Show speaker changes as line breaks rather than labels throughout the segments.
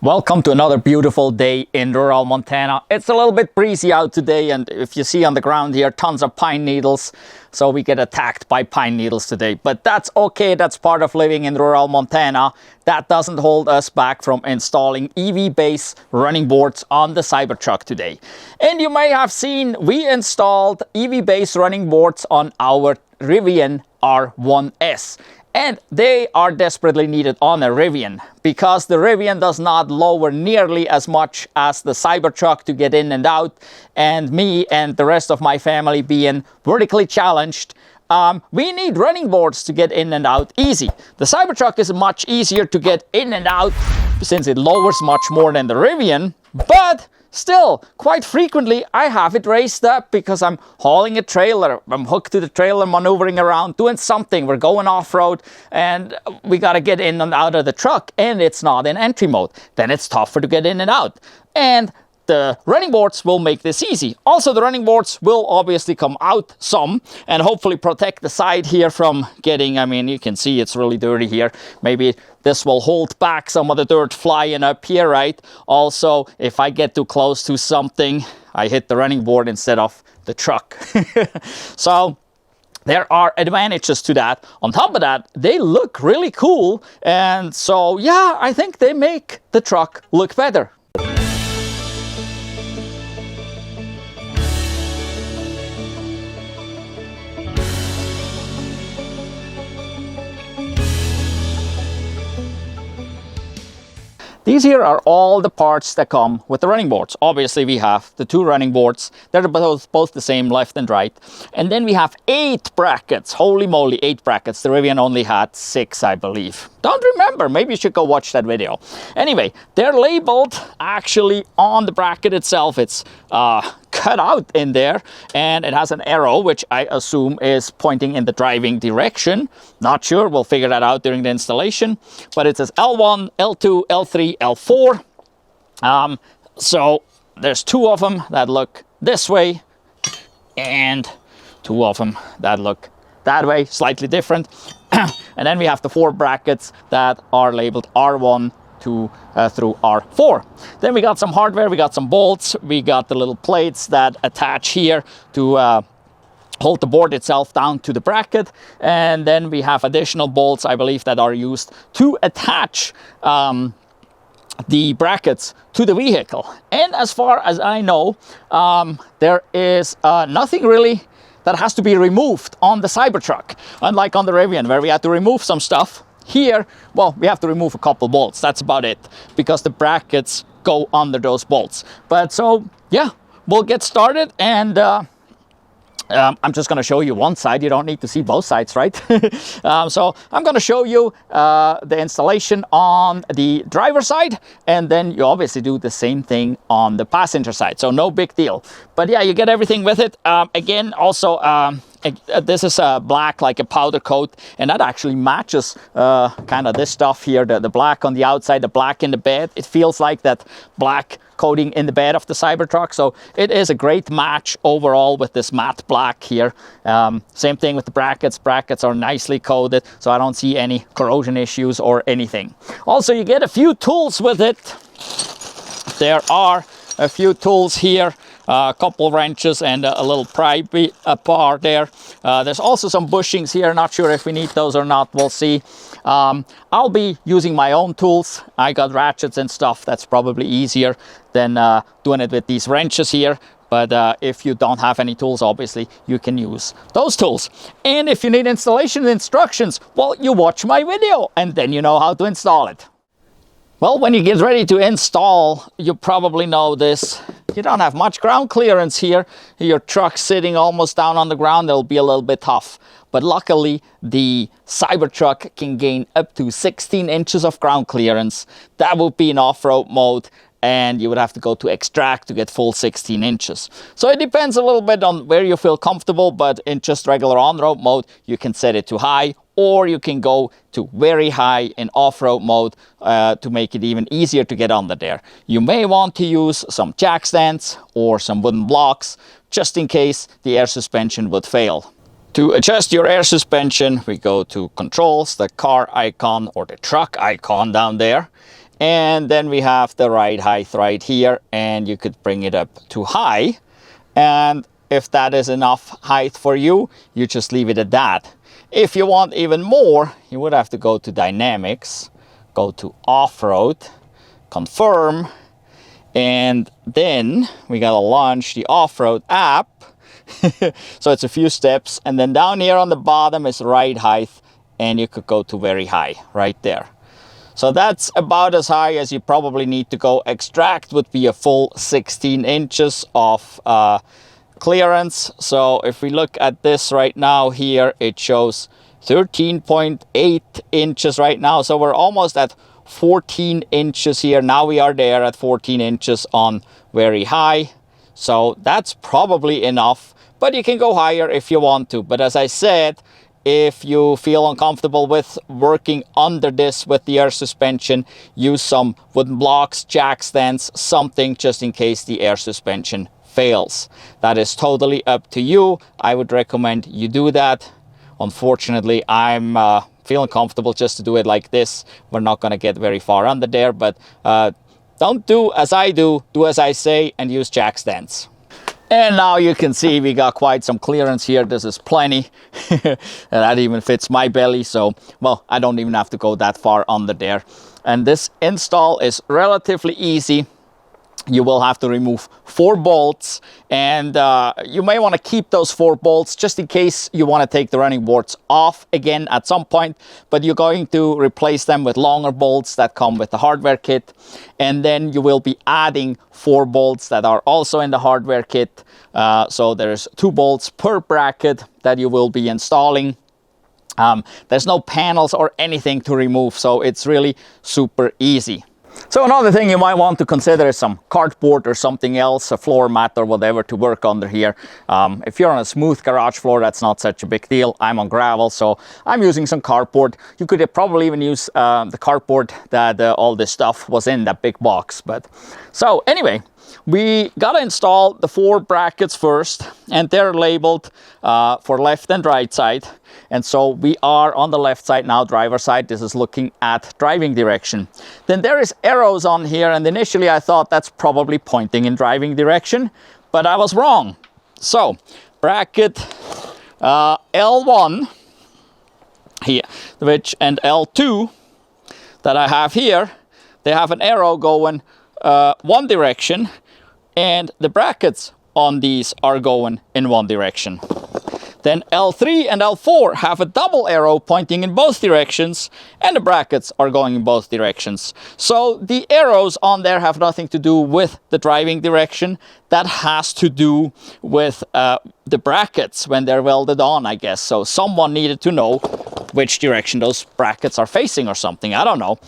Welcome to another beautiful day in rural Montana. It's a little bit breezy out today, and if you see on the ground here, tons of pine needles. So we get attacked by pine needles today, but that's okay. That's part of living in rural Montana. That doesn't hold us back from installing EVBASE running boards on the Cybertruck today. And you may have seen we installed EVBASE running boards on our Rivian R1S. And they are desperately needed on a Rivian because the Rivian does not lower nearly as much as the Cybertruck to get in and out. And me and the rest of my family being vertically challenged, we need running boards to get in and out easy. The Cybertruck is much easier to get in and out since it lowers much more than the Rivian, but still, quite frequently, I have it raised up because I'm hauling a trailer. I'm hooked to the trailer, maneuvering around, doing something. We're going off-road, and we got to get in and out of the truck, and it's not in entry mode. Then it's tougher to get in and out. And the running boards will make this easy. Also, the running boards will obviously come out some and hopefully protect the side here from getting, you can see it's really dirty here. Maybe this will hold back some of the dirt flying up here, right? Also, if I get too close to something, I hit the running board instead of the truck. So there are advantages to that. On top of that, they look really cool. And so, yeah, I think they make the truck look better. These here are all the parts that come with the running boards. Obviously, we have the two running boards. They're both the same, left and right. And then we have 8 brackets. Holy moly, 8 brackets. The Rivian only had 6, I believe. Don't remember. Maybe you should go watch that video. Anyway, they're labeled actually on the bracket itself. It's cut out in there, and it has an arrow, which I assume is pointing in the driving direction. Not sure. We'll figure that out during the installation. But it says L1, L2, L3, L4. So there's 2 of them that look this way, and 2 of them that look that way, slightly different. And then we have the 4 brackets that are labeled R1 through R4. Then we got some hardware, we got some bolts, we got the little plates that attach here to hold the board itself down to the bracket. And then we have additional bolts, I believe, that are used to attach the brackets to the vehicle. And as far as I know, there is nothing really that has to be removed on the Cybertruck, unlike on the Rivian where we had to remove some stuff. Here, well, we have to remove a couple bolts. That's about it, because the brackets go under those bolts. But so, yeah, we'll get started, and I'm just going to show you one side. You don't need to see both sides, right? So I'm going to show you the installation on the driver's side, and then you obviously do the same thing on the passenger side. So no big deal. But yeah, you get everything with it. Again, also, this is black, like a powder coat, and that actually matches kind of this stuff here, the black on the outside, the black in the bed. It feels like that black coating in the bed of the Cybertruck, so it is a great match overall with this matte black here. Same thing with the brackets. Brackets are nicely coated, so I don't see any corrosion issues or anything. Also, you get a few tools with it. There are a few tools here. A couple wrenches and a little pry bar there. There's also some bushings here. Not sure if we need those or not. We'll see. I'll be using my own tools. I got ratchets and stuff. That's probably easier than doing it with these wrenches here. But if you don't have any tools, obviously, you can use those tools. And if you need installation instructions, well, you watch my video and then you know how to install it. Well, when you get ready to install, you probably know this. You don't have much ground clearance here. Your truck's sitting almost down on the ground. It'll be a little bit tough. But luckily, the Cybertruck can gain up to 16 inches of ground clearance. That would be in off-road mode, and you would have to go to extract to get full 16 inches. So it depends a little bit on where you feel comfortable, but in just regular on-road mode, you can set it to high, or you can go to very high in off-road mode to make it even easier to get under there. You may want to use some jack stands or some wooden blocks, just in case the air suspension would fail. To adjust your air suspension, we go to controls, the car icon or the truck icon down there. And then we have the ride height right here, and you could bring it up to high. And if that is enough height for you, you just leave it at that. If you want even more, you would have to go to Dynamics, go to Off-Road, Confirm, and then we gotta launch the Off-Road app. So it's a few steps, and then down here on the bottom is ride height, and you could go to very high right there. So that's about as high as you probably need to go. Extract would be a full 16 inches of clearance. So if we look at this right now here, it shows 13.8 inches right now. So we're almost at 14 inches here. Now we are there at 14 inches on very high. So that's probably enough, but you can go higher if you want to. But as I said, if you feel uncomfortable with working under this with the air suspension, use some wooden blocks, jack stands, something just in case the air suspension fails. That is totally up to you. I would recommend you do that. Unfortunately, I'm feeling comfortable just to do it like this. We're not going to get very far under there, but don't do as I do as I say, and use jack stands. And now you can see we got quite some clearance here. This is plenty. And that even fits my belly. So, well, I don't even have to go that far under there. And this install is relatively easy. You will have to remove 4 bolts, and you may want to keep those 4 bolts just in case you want to take the running boards off again at some point, but you're going to replace them with longer bolts that come with the hardware kit, and then you will be adding 4 bolts that are also in the hardware kit. So there's 2 bolts per bracket that you will be installing. There's no panels or anything to remove, so it's really super easy. So another thing you might want to consider is some cardboard or something else, a floor mat or whatever to work under here. If you're on a smooth garage floor, that's not such a big deal. I'm on gravel, so I'm using some cardboard. You could probably even use the cardboard that all this stuff was in, that big box. But so anyway, we gotta install the 4 brackets first, and they're labeled for left and right side. And so we are on the left side now, driver side. This is looking at driving direction. Then there is arrows on here, and initially I thought that's probably pointing in driving direction, but I was wrong. So bracket L1 here, and L2 that I have here, they have an arrow going one direction, and the brackets on these are going in one direction. Then L3 and L4 have a double arrow pointing in both directions, and the brackets are going in both directions. So the arrows on there have nothing to do with the driving direction. That has to do with the brackets when they're welded on, I guess. So someone needed to know which direction those brackets are facing or something. I don't know.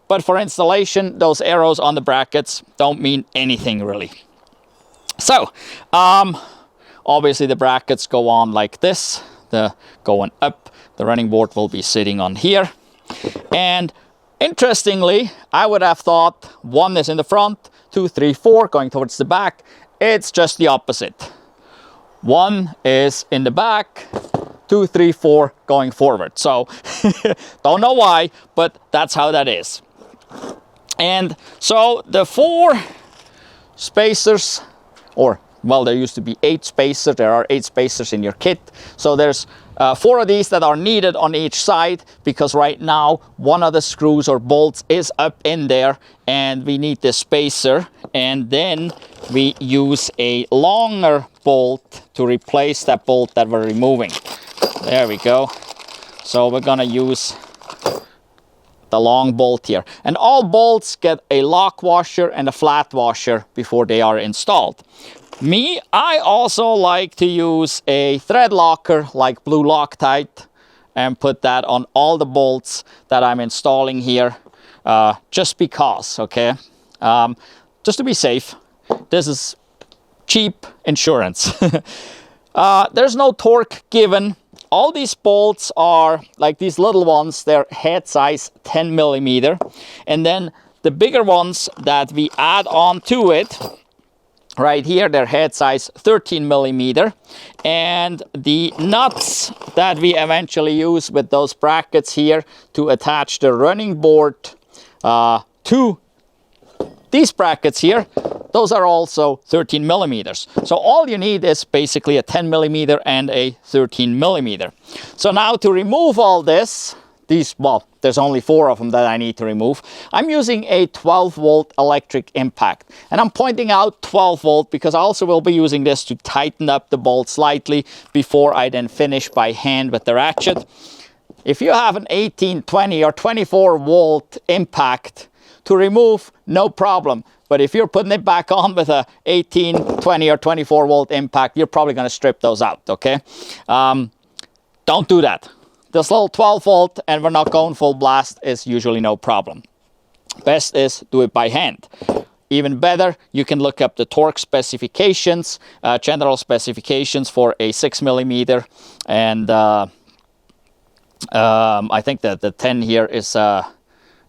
But for installation, those arrows on the brackets don't mean anything really. So, obviously the brackets go on like this, going up. The running board will be sitting on here. And interestingly, I would have thought 1 is in the front, 2, 3, 4 going towards the back. It's just the opposite. 1 is in the back, 2, 3, 4 going forward. So don't know why, but that's how that is. And so the 4 spacers, or well, there used to be 8 spacers. There are 8 spacers in your kit. So there's 4 of these that are needed on each side, because right now one of the screws or bolts is up in there, and we need the spacer. And then we use a longer bolt to replace that bolt that we're removing. There we go. So we're gonna use the long bolt here. And all bolts get a lock washer and a flat washer before they are installed. Me, I also like to use a thread locker like Blue Loctite and put that on all the bolts that I'm installing here, just because, okay? Just to be safe. This is cheap insurance. There's no torque given. All these bolts are like these little ones. They're head size 10 millimeter. And then the bigger ones that we add on to it, right here, they're head size 13 millimeter. And the nuts that we eventually use with those brackets here to attach the running board to these brackets here, those are also 13 millimeters. So all you need is basically a 10 millimeter and a 13 millimeter. So now to remove all this, well, there's only 4 of them that I need to remove. I'm using a 12 volt electric impact. And I'm pointing out 12 volt because I also will be using this to tighten up the bolt slightly before I then finish by hand with the ratchet. If you have an 18, 20 or 24 volt impact to remove, no problem. But if you're putting it back on with a 18, 20 or 24 volt impact, you're probably going to strip those out, okay? Don't do that. This little 12 volt and we're not going full blast is usually no problem. Best is do it by hand. Even better, you can look up the torque specifications, general specifications for a 6 millimeter, and I think that the 10 here is a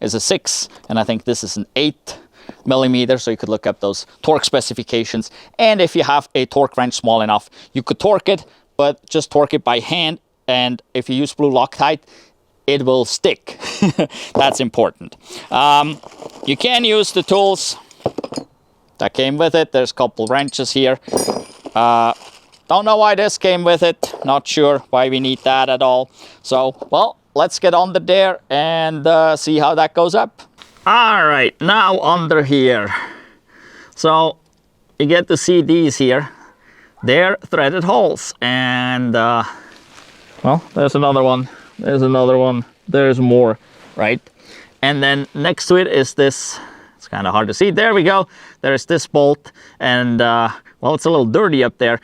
6, and I think this is an 8 millimeter, so you could look up those torque specifications. And if you have a torque wrench small enough, you could torque it, but just torque it by hand. And if you use blue Loctite, it will stick. That's important. You can use the tools that came with it. There's a couple wrenches here. Don't know why this came with it. Not sure why we need that at all. So, well, let's get under there and see how that goes up. All right, now under here. So you get to see these here. They're threaded holes, and well, there's another one, there's another one, there's more, right? And then next to it is this, it's kind of hard to see, there we go, there's this bolt, and well, it's a little dirty up there.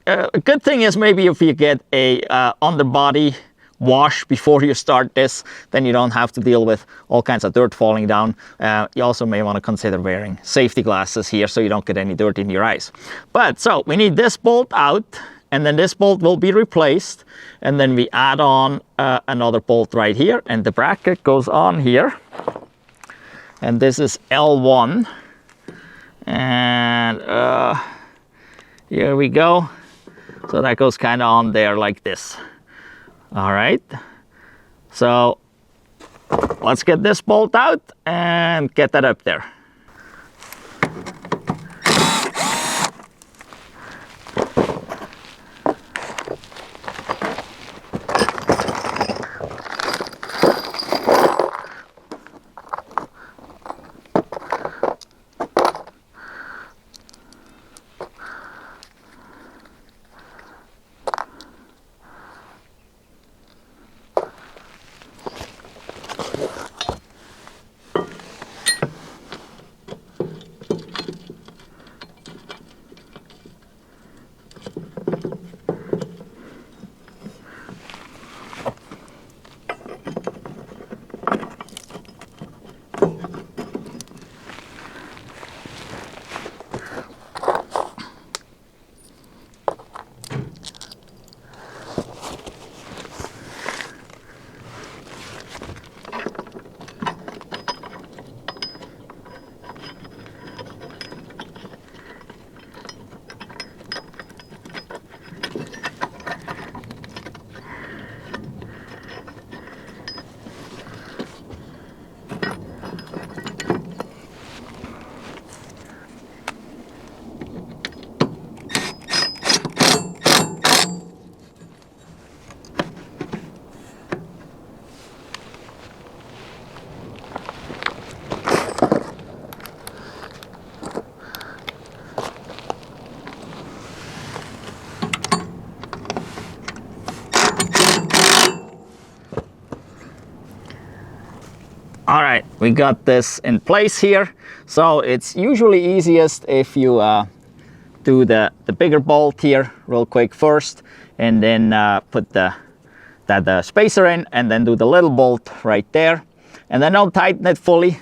A good thing is maybe if you get a underbody wash before you start this, then you don't have to deal with all kinds of dirt falling down. You also may want to consider wearing safety glasses here so you don't get any dirt in your eyes. But so we need this bolt out, and then this bolt will be replaced, and then we add on another bolt right here, and the bracket goes on here, and this is L1, and here we go. So that goes kind of on there like this. All right, so let's get this bolt out and get that up there. All right, we got this in place here. So it's usually easiest if you do the bigger bolt here real quick first, and then put the spacer in, and then do the little bolt right there. And then don't tighten it fully.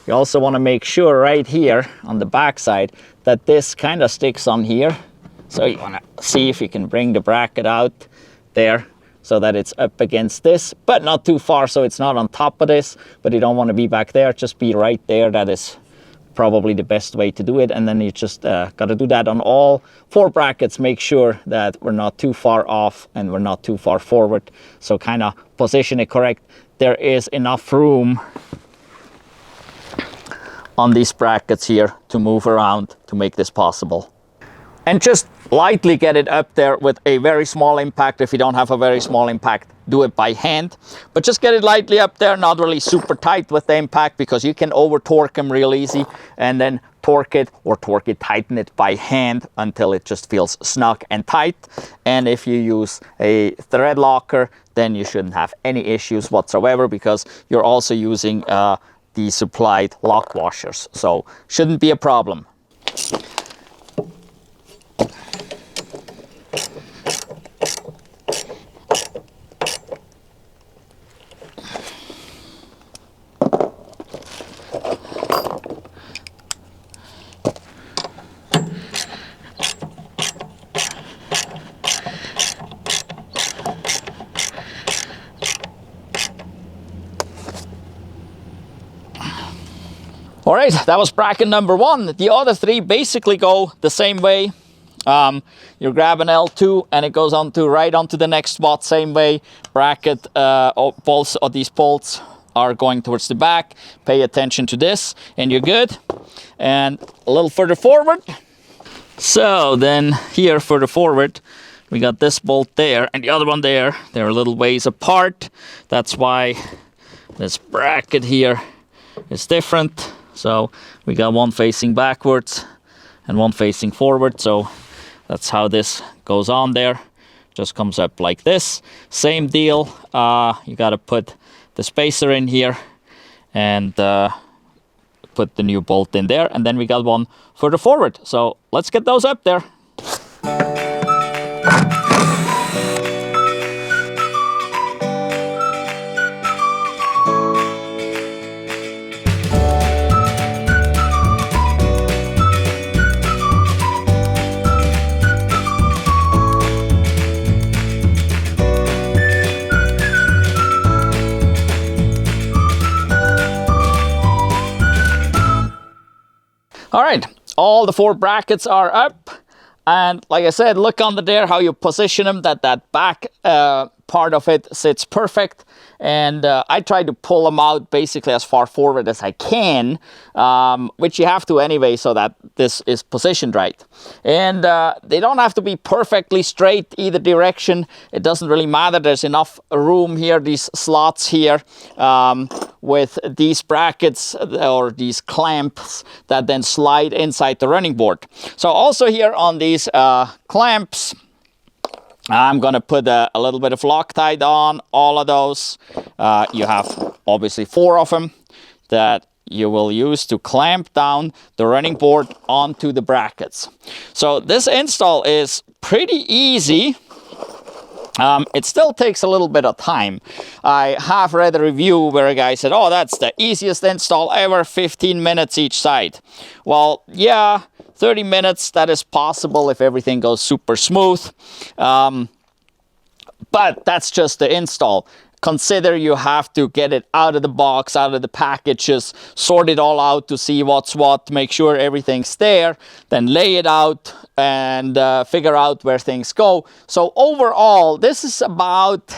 You also want to make sure right here on the back side that this kind of sticks on here. So you want to see if you can bring the bracket out there, so that it's up against this, but not too far so it's not on top of this, but you don't want to be back there, just be right there. That is probably the best way to do it. And then you just got to do that on all 4 brackets. Make sure that we're not too far off and we're not too far forward. So kind of position it correct. There is enough room on these brackets here to move around to make this possible. And just lightly get it up there with a very small impact. If you don't have a very small impact, do it by hand. But just get it lightly up there, not really super tight with the impact, because you can over torque them real easy, and then torque it, tighten it by hand until it just feels snug and tight. And if you use a thread locker, then you shouldn't have any issues whatsoever, because you're also using the supplied lock washers. So shouldn't be a problem. All right, that was bracket number 1. The other 3 basically go the same way. You grab an L2 and it goes right onto the next spot, same way. Bracket, both of these bolts are going towards the back. Pay attention to this and you're good. And a little further forward. So then here further forward, we got this bolt there and the other one there. They're a little ways apart. That's why this bracket here is different. So we got one facing backwards and one facing forward. So that's how this goes on there. Just comes up like this. Same deal. You got to put the spacer in here and put the new bolt in there. And then we got one further forward. So let's get those up there. All right, all the 4 brackets are up. And like I said, look under there how you position them, that back part of it sits perfect. And I try to pull them out basically as far forward as I can, which you have to anyway, so that this is positioned right. And they don't have to be perfectly straight either direction. It doesn't really matter. There's enough room here, these slots here, with these brackets or these clamps that then slide inside the running board. So also here on these clamps, I'm going to put a little bit of Loctite on all of those. You have obviously 4 of them that you will use to clamp down the running board onto the brackets. So this install is pretty easy. It still takes a little bit of time. I have read a review where a guy said, oh, that's the easiest install ever, 15 minutes each side. Well, yeah, 30 minutes, that is possible if everything goes super smooth. But that's just the install. Consider you have to get it out of the box, out of the packages, sort it all out to see what's what, make sure everything's there, then lay it out and figure out where things go. So overall, this is about,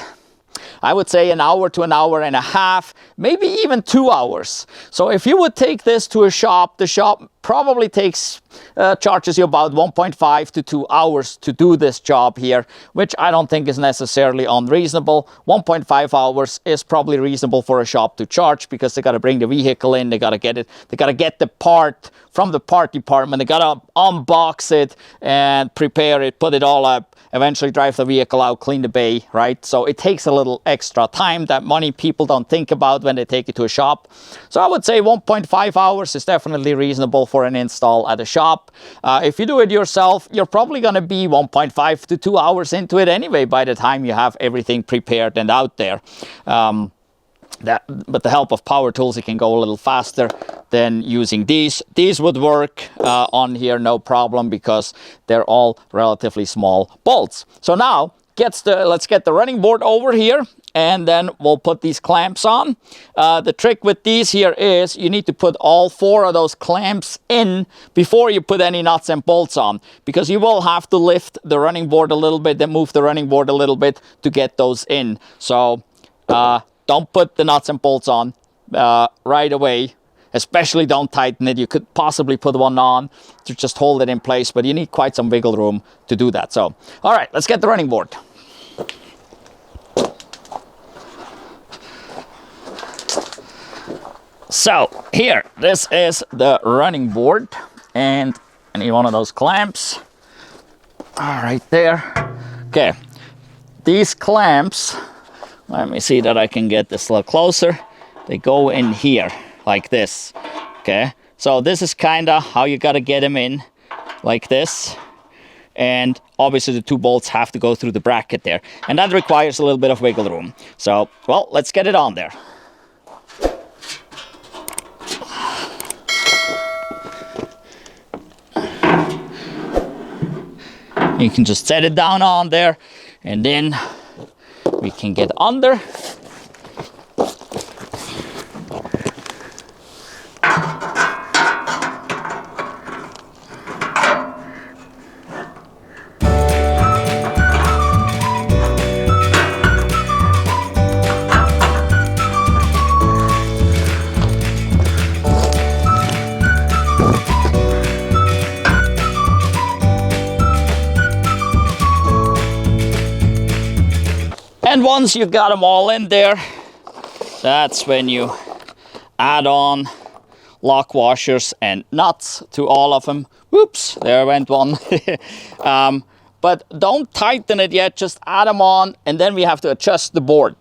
I would say, an hour to an hour and a half, maybe even 2 hours. So if you would take this to a shop, the shop probably charges you about 1.5 to 2 hours to do this job here, which I don't think is necessarily unreasonable. 1.5 hours is probably reasonable for a shop to charge, because they got to bring the vehicle in, they got to get it, they got to get the part from the part department, they got to unbox it and prepare it, put it all up, eventually drive the vehicle out, clean the bay, right? So it takes a little extra time, that money people don't think about when they take it to a shop. So I would say 1.5 hours is definitely reasonable for an install at a shop. If you do it yourself, you're probably going to be 1.5 to 2 hours into it anyway by the time you have everything prepared and out there. But the help of power tools, it can go a little faster than using these. These would work on here, no problem, because they're all relatively small bolts. So now let's get the running board over here, and then we'll put these clamps on. The trick with these here is you need to put all 4 of those clamps in before you put any nuts and bolts on, because you will have to lift the running board a little bit, then move the running board a little bit to get those in. So don't put the nuts and bolts on right away. especially don't tighten it. You could possibly put one on to just hold it in place, but you need quite some wiggle room to do that. So, all right, let's get the running board. So here, this is the running board, and I need one of those clamps. All right, there. Okay, these clamps, let me see that I can get this a little closer. They go in here like this. Okay, so this is kind of how you got to get them in, like this. And obviously the 2 bolts have to go through the bracket there, and that requires a little bit of wiggle room. So, well, let's get it on there. You can just set it down on there, and then we can get under. And once you got them all in there, that's when you add on lock washers and nuts to all of them. Whoops, there went one. But don't tighten it yet, just add them on, and then we have to adjust the board.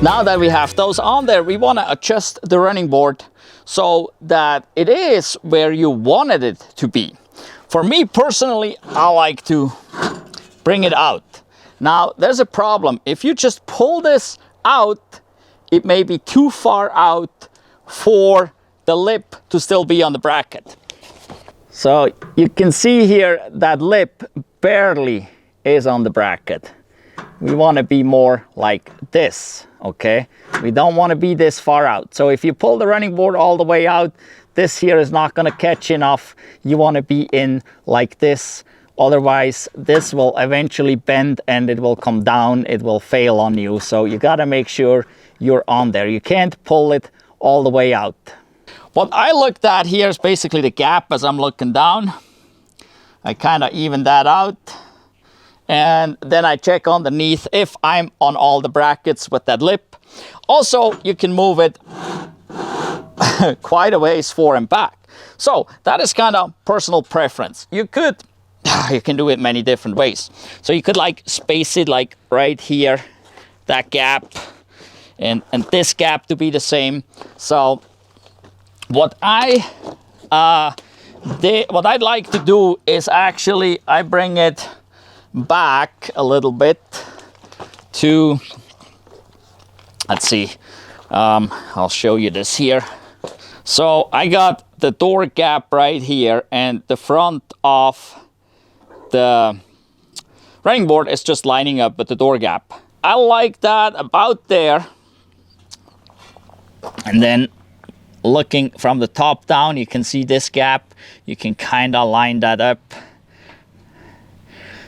Now that we have those on there, we want to adjust the running board so that it is where you wanted it to be. For me personally, I like to bring it out. Now, there's a problem. If you just pull this out, it may be too far out for the lip to still be on the bracket. So you can see here that lip barely is on the bracket. We want to be more like this, okay? We don't want to be this far out. So if you pull the running board all the way out, this here is not going to catch enough. You want to be in like this. Otherwise, this will eventually bend and it will come down. It will fail on you. So you got to make sure you're on there. You can't pull it all the way out. What I looked at here is basically the gap as I'm looking down. I kind of even that out. And then I check underneath if I'm on all the brackets with that lip. Also, you can move it quite a ways forward and back. So that is kind of personal preference. You can do it many different ways. So you could like space it like right here, that gap, and this gap to be the same. So what I'd like to do is actually I bring it back a little bit to, let's see, I'll show you this here. So I got the door gap right here, and the front of the running board is just lining up with the door gap. I like that about there. And then looking from the top down, you can see this gap. You can kind of line that up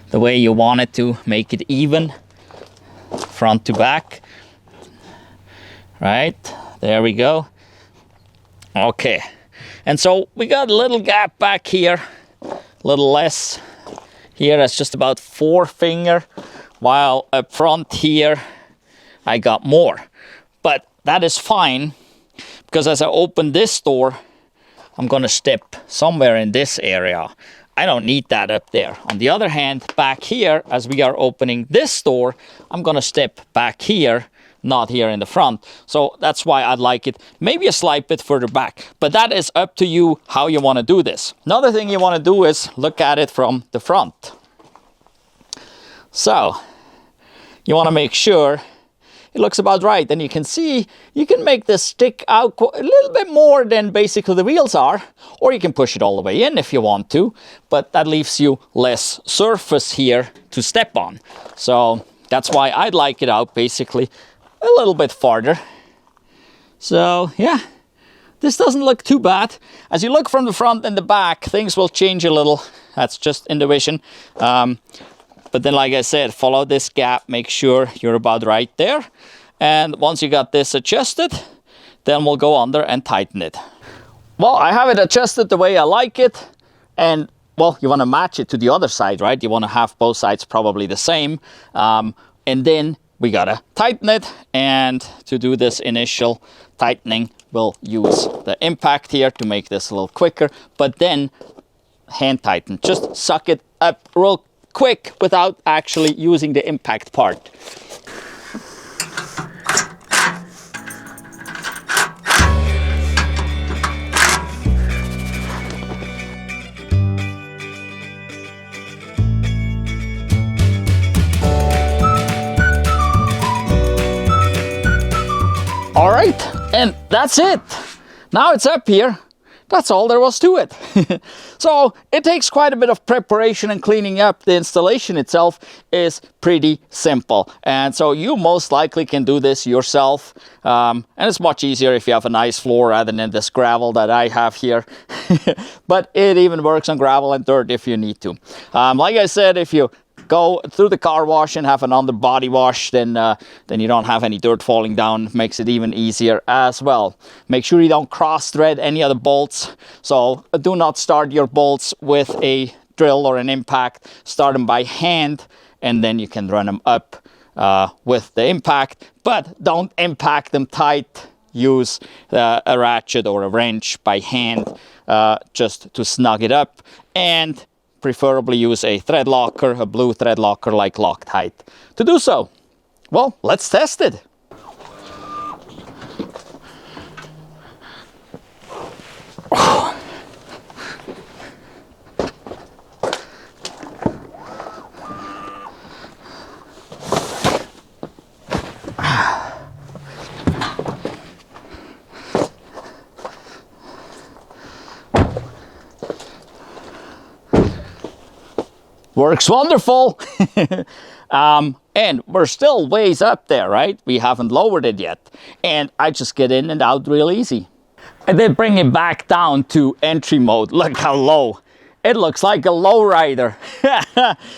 the way you want it to, make it even front to back. Right, there we go. Okay, and so we got a little gap back here, a little less here. That's just about 4 finger, while up front here I got more. But that is fine, because as I open this door, I'm gonna step somewhere in this area. I don't need that up there. On the other hand, back here, as we are opening this door, I'm gonna step back here, not here in the front. So that's why I'd like it maybe a slight bit further back. But that is up to you how you wanna do this. Another thing you wanna do is look at it from the front. So you wanna make sure it looks about right. And you can see, you can make this stick out a little bit more than basically the wheels are, or you can push it all the way in if you want to, but that leaves you less surface here to step on. So That's why I'd like it out basically a little bit farther. So yeah, this doesn't look too bad. As you look from the front and the back, things will change a little. That's just in the vision. But then, like I said, follow this gap, make sure you're about right there. And once you got this adjusted, then we'll go under and tighten it. Well, I have it adjusted the way I like it. And well, you want to match it to the other side, right? You want to have both sides probably the same. And then we gotta tighten it. And to do this initial tightening, we'll use the impact here to make this a little quicker. But then hand tighten, just suck it up real quick without actually using the impact part. All right, and that's it. Now it's up here. That's all there was to it. So it takes quite a bit of preparation and cleaning up. The installation itself is pretty simple. And so you most likely can do this yourself. And it's much easier if you have a nice floor rather than this gravel that I have here. But it even works on gravel and dirt if you need to. Like I said, if you go through the car wash and have an under body wash, then you don't have any dirt falling down. Makes it even easier as well. Make sure you don't cross thread any of the bolts. So do not start your bolts with a drill or an impact. Start them by hand, and then you can run them up with the impact, but don't impact them tight. Use a ratchet or a wrench by hand just to snug it up, and preferably use a thread locker, a blue thread locker like Loctite to do so. Well, let's test it. Works wonderful. And we're still ways up there, right? We haven't lowered it yet. And I just get in and out real easy. And then bring it back down to entry mode. Look how low. It looks like a lowrider.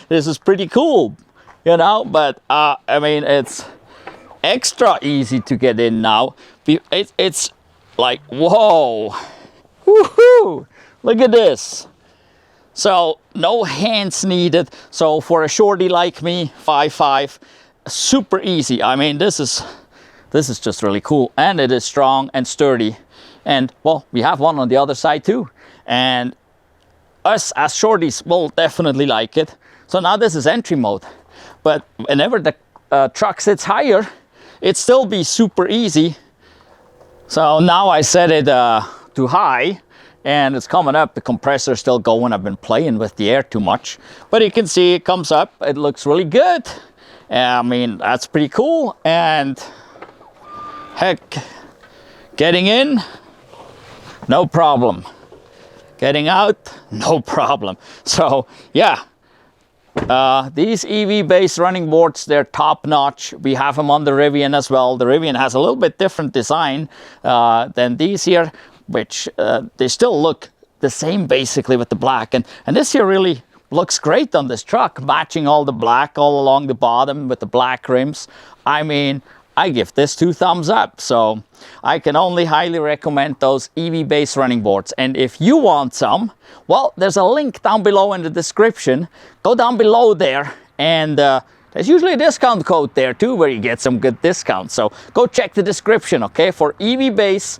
This is pretty cool, you know? But I mean, it's extra easy to get in now. It's like, whoa. Woohoo! Look at this. So no hands needed. So for a shorty like me, 5'5", super easy. I mean, this is just really cool, and it is strong and sturdy. And well, we have one on the other side too. And us as shorties will definitely like it. So now this is entry mode. But whenever the truck sits higher, it still be super easy. So now I set it to high. And it's coming up, the compressor is still going. I've been playing with the air too much. But you can see it comes up, it looks really good. I mean, that's pretty cool. And heck, getting in, no problem. Getting out, no problem. So yeah, these EV-based running boards, they're top notch. We have them on the Rivian as well. The Rivian has a little bit different design than these here, which they still look the same basically with the black. And this here really looks great on this truck, matching all the black all along the bottom with the black rims. I mean, I give this 2 thumbs up. So I can only highly recommend those EV-based running boards. And if you want some, well, there's a link down below in the description. Go down below there, and there's usually a discount code there too, where you get some good discounts. So go check the description, okay? For EVBASE,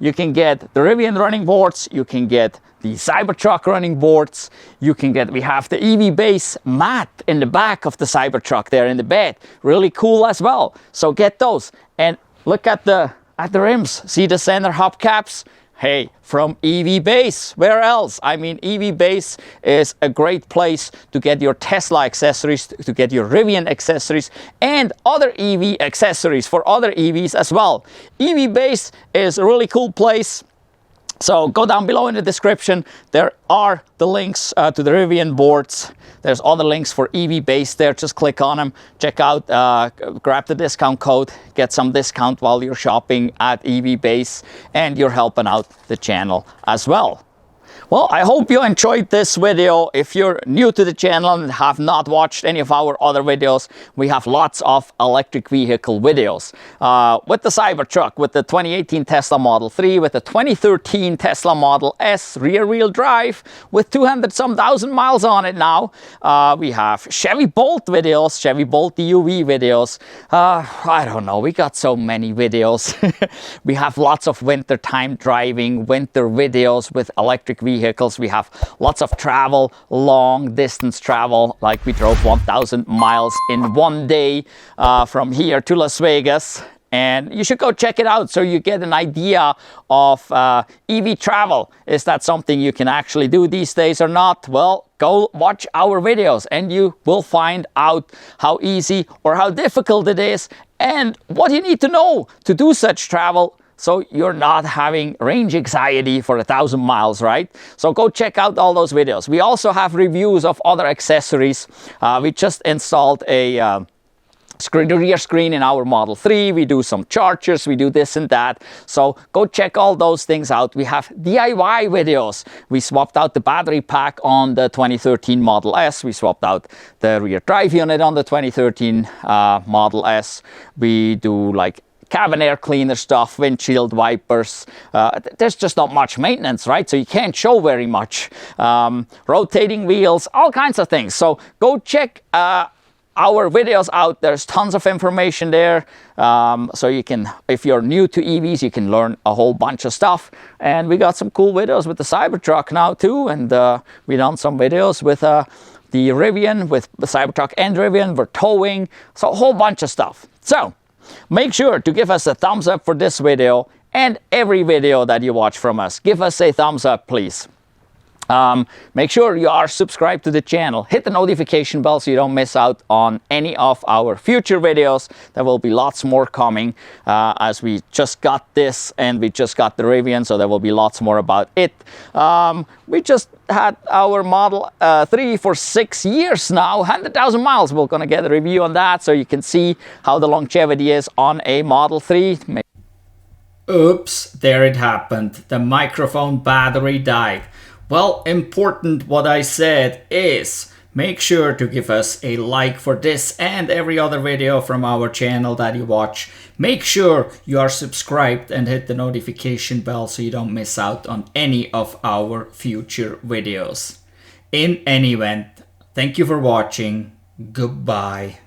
you can get the Rivian running boards, you can get the Cybertruck running boards, you can get, we have the EVBASE mat in the back of the Cybertruck there in the bed. Really cool as well. So get those. And look at the rims. See the center hubcaps? Hey, from EVBASE. Where else? I mean, EVBASE is a great place to get your Tesla accessories, to get your Rivian accessories, and other EV accessories for other EVs as well. EVBASE is a really cool place. So go down below in the description. There are the links to the Rivian boards. There's other links for EVBASE there. Just click on them, check out, grab the discount code, get some discount while you're shopping at EVBASE, and you're helping out the channel as well. Well, I hope you enjoyed this video. If you're new to the channel and have not watched any of our other videos, we have lots of electric vehicle videos. With the Cybertruck, with the 2018 Tesla Model 3, with the 2013 Tesla Model S rear-wheel drive, with 200-some thousand miles on it now. We have Chevy Bolt videos, Chevy Bolt EUV videos. I don't know, we got so many videos. We have lots of wintertime driving, winter videos with electric vehicles. We have lots of travel, long distance travel, like we drove 1,000 miles in one day from here to Las Vegas. And you should go check it out so you get an idea of EV travel. Is that something you can actually do these days or not? Well, go watch our videos and you will find out how easy or how difficult it is and what you need to know to do such travel, so you're not having range anxiety for 1,000 miles, right? So go check out all those videos. We also have reviews of other accessories. We just installed a rear screen in our Model 3. We do some chargers, we do this and that. So go check all those things out. We have DIY videos. We swapped out the battery pack on the 2013 Model S. We swapped out the rear drive unit on the 2013 Model S. We do like cabin air cleaner stuff, windshield wipers. There's just not much maintenance, right? So you can't show very much. Rotating wheels, all kinds of things. So go check our videos out. There's tons of information there. So you can, if you're new to EVs, you can learn a whole bunch of stuff. And we got some cool videos with the Cybertruck now too. And we done some videos with the Rivian, with the Cybertruck and Rivian. We're towing, so a whole bunch of stuff. So make sure to give us a thumbs up for this video and every video that you watch from us. Give us a thumbs up, please. Make sure you are subscribed to the channel. Hit the notification bell so you don't miss out on any of our future videos. There will be lots more coming as we just got this and we just got the Rivian, so there will be lots more about it. We just had our Model 3 for 6 years now, 100,000 miles. We're going to get a review on that so you can see how the longevity is on a Model 3. Oops, there it happened. The microphone battery died. Well, important what I said is make sure to give us a like for this and every other video from our channel that you watch. Make sure you are subscribed and hit the notification bell so you don't miss out on any of our future videos. In any event, thank you for watching. Goodbye.